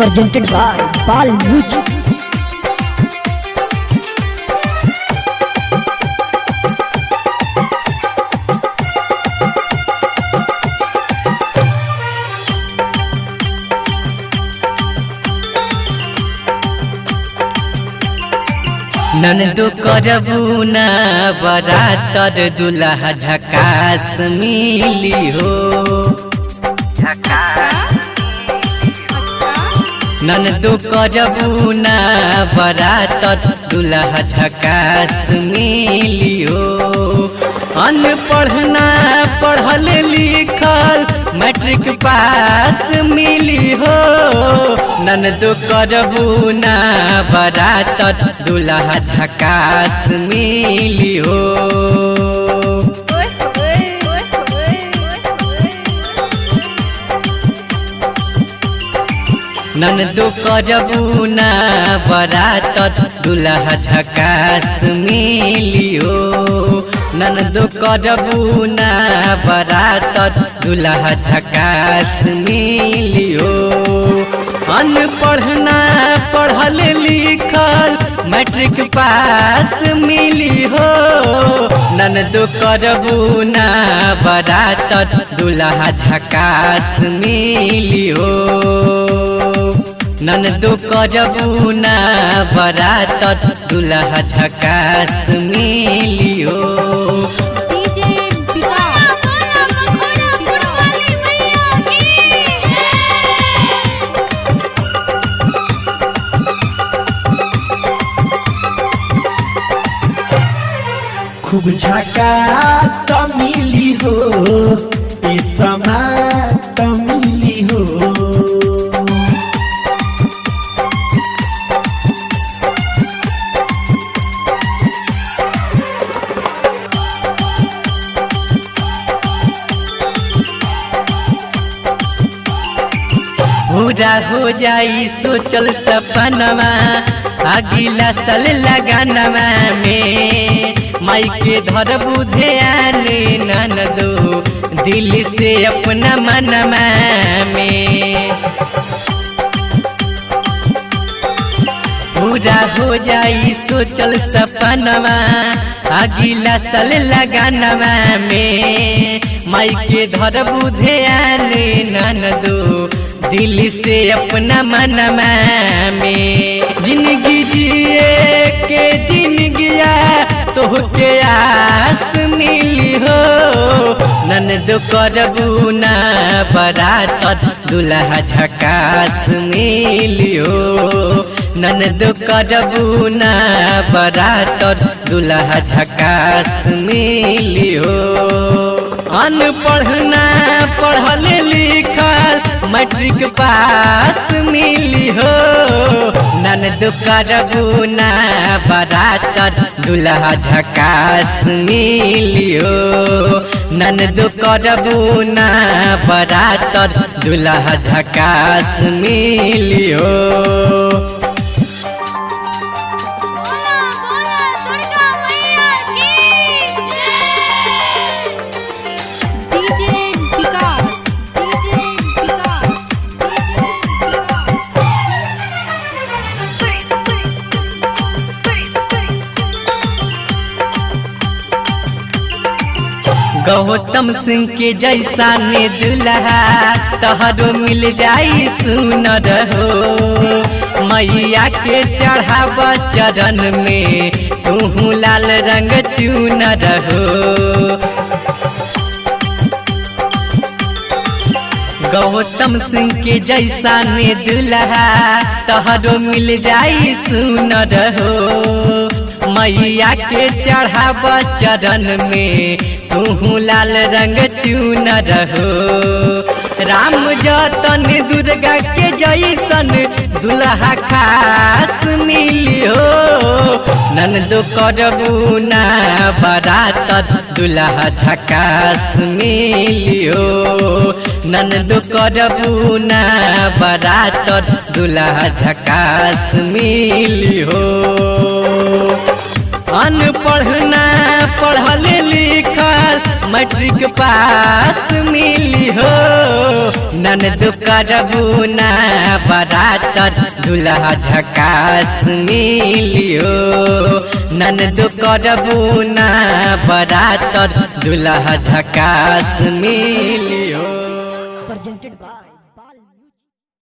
presented by Bal Music. ननदो करबू न बरातर दुल्हा झकास मिली हो। ननदो करबू न बरातर दुल्हा झकास मिली हो। अनपढ़ ना पढ़ल लिखल मैट्रिक पास मिली हो। ननदो करबू न बरातर दुल्हा झकास मिली हो। ननदो करबू न बरातर दुल्हा झकास मिली हो। ननदो करबू न बरातर दुल्हा झकास मिली हो। अनपढ़ ना पढ़ल लिखल मैट्रिक पास मिली हो। ननदो करबू न बरातर दुल्हा झकास मिली हो। ननदो करबू न बरातर दुल्हा झकास मिली हो। खूब झकास मिली हो, ए समात मिली हो। पूरा हो जाई सोचल सपनवा अगिला साल लगानवा में। माई के धरबू ध्यान ननदो दिल से अपना मनवा में। पूरा हो जाई सोचल सपनवा अगिला साल लगानवा में। माई के धरबू ध्यान ननदो दिल से अपना मनवा में। जिंदगी जिए के जिंदगिया तोहके आस मिली हो। ननदो करबू न बरातर दुल्हा झकास मिली हो। ननदो करबू न बरातर दुल्हा झकास मिली हो। अनपढ़ ना पढ़ल लिखल मैट्रिक पास मिली हो। ननदो करबू न बरातर दुल्हा झकास मिली हो। ननदो करबू न बरातर दुल्हा झकास मिली हो। गौतम सिंह के जैसा ने दुल्हा तहरो मिल जाई सुनर हो। मैया के चढ़ाव चरण में तू लाल रंग चुनर हो। गौतम सिंह के जैसा ने दुल्हा तहरो मिल जाई सुनर हो। मैया के चढ़ाव चरण में तू लाल रंग चुनर हो। राम जतन दुर्गा के जैसन दुल्हा खास मिली हो। ननदो करबू न बरातर दुल्हा झकास मिली हो। ननदो करबू न बरातर दुल्हा झकास मिली हो। अनपढ़ना पढ़ल लिखल मैट्रिक पास मिली हो ननद करबू ना बरातर दुल्हा झकास मिली हो ननद करबू ना बरातर दुल्हा झकास मिली हो।